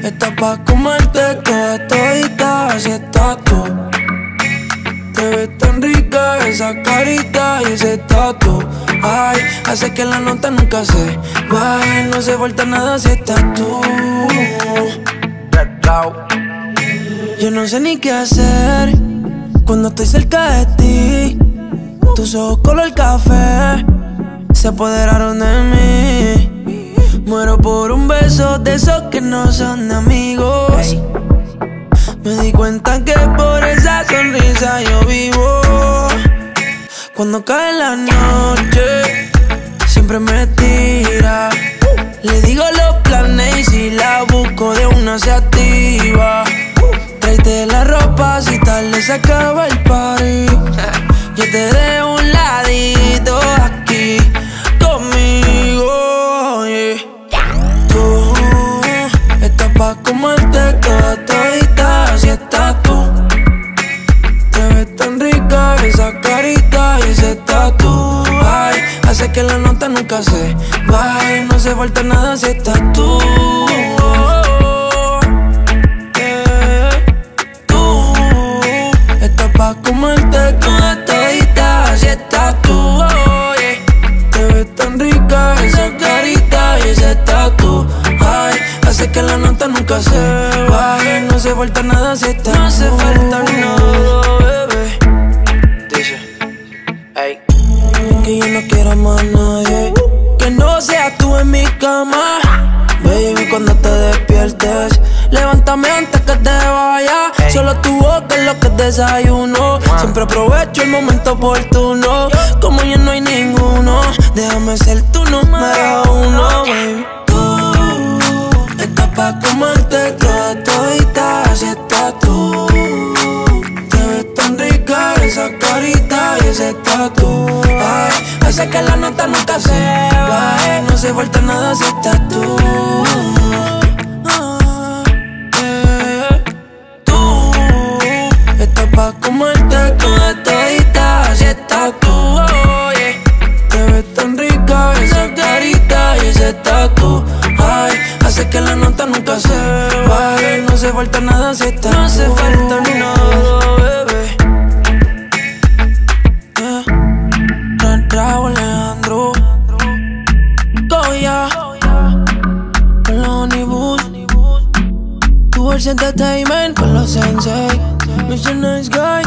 Estás pa' comerte toda todita, así estás tú. Te ves tan rica esa carita y ese tatu. Ay, hace que la nota nunca se baje. No se falta nada si estás tú. Yo no sé ni qué hacer cuando estoy cerca de ti. Tus ojos color café se apoderaron de mí. Muero por un beso de esos que no son de amigos. Me di cuenta que por esa sonrisa yo vivo. Cuando cae la noche, siempre me tira. Le digo los planes y si la busco de una se activa. Tráete la ropa si tarde se acaba el party. Yo te dejo un ladito aquí conmigo, yeah. Tú estás pa' comerte toda todita, así estás tú. Te ves tan rica esa carita y ese tatu. Ay, hace que la nota nunca se baje. No se falta nada si estás tú. Tú estás pa' comerte toda todita, así estás tú. Te ves tan rica esa carita y ese tatu. Ay, hace que la nota nunca se baje. No se falta nada si estás tú. No hace falta nada, bebé. Dice, hey. Es que yo no quiero más nadie que no seas tú en mi cama. Baby, cuando te despiertes, levántame antes que te vayas. Solo tu boca es lo que desayuno. Siempre aprovecho el momento oportuno. Como ya no hay ninguno, déjame ser tu número uno, baby. Tú estás pa' comerte toda todita, así estás tú. Te ves tan rica esa carita y ese tatu. Ay, hace que la nota nunca se baje. No se falta nada si estás tú. Tú estás pa' comerte toda todita, así estás tú. Yeah. Te ves tan rica esa carita y ese tatu. Ay, hace que la nota nunca se baje. No se falta nada si estás tú. No hace falta nada, bebé. Raúl Alejandro Goya con los Honeyboos, Tours Entertainment con los Sensei, Mr. Nice Guy.